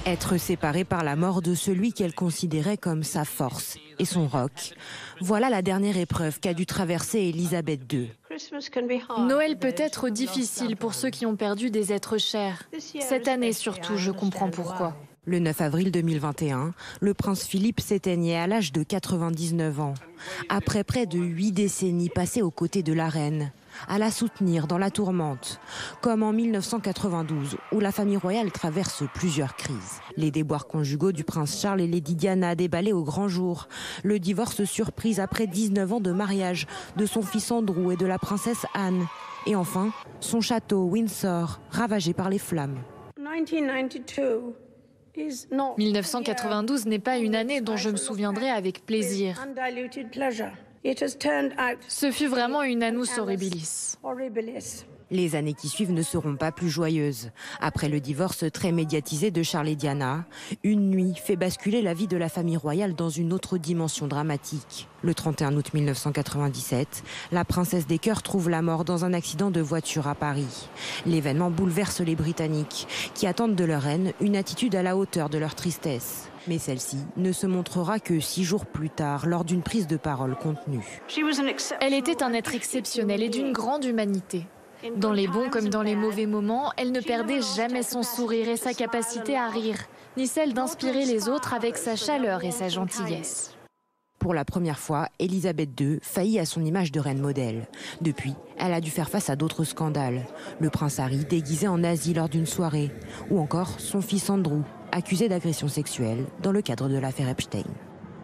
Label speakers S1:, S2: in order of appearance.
S1: Être séparée par la mort de celui qu'elle considérait comme sa force et son roc. Voilà la dernière épreuve qu'a dû traverser Élisabeth II.
S2: Noël peut être difficile pour ceux qui ont perdu des êtres chers. Cette année surtout, je comprends pourquoi.
S1: Le 9 avril 2021, le prince Philippe s'éteignait à l'âge de 99 ans. Après près de 8 décennies passées aux côtés de la reine, à la soutenir dans la tourmente, comme en 1992, où la famille royale traverse plusieurs crises. Les déboires conjugaux du prince Charles et Lady Diana déballés au grand jour. Le divorce surprise après 19 ans de mariage de son fils Andrew et de la princesse Anne. Et enfin, son château Windsor, ravagé par les flammes.
S2: 1992 n'est pas une année dont je me souviendrai avec plaisir. Ce fut vraiment une annus horribilis.
S1: Les années qui suivent ne seront pas plus joyeuses. Après le divorce très médiatisé de Charles et Diana, une nuit fait basculer la vie de la famille royale dans une autre dimension dramatique. Le 31 août 1997, la princesse des cœurs trouve la mort dans un accident de voiture à Paris. L'événement bouleverse les Britanniques, qui attendent de leur reine une attitude à la hauteur de leur tristesse. Mais celle-ci ne se montrera que 6 jours plus tard, lors d'une prise de parole contenue.
S2: Elle était un être exceptionnel et d'une grande humanité. Dans les bons comme dans les mauvais moments, elle ne perdait jamais son sourire et sa capacité à rire, ni celle d'inspirer les autres avec sa chaleur et sa gentillesse.
S1: Pour la première fois, Élisabeth II faillit à son image de reine modèle. Depuis, elle a dû faire face à d'autres scandales. Le prince Harry déguisé en nazi lors d'une soirée, ou encore son fils Andrew, accusé d'agression sexuelle dans le cadre de l'affaire Epstein.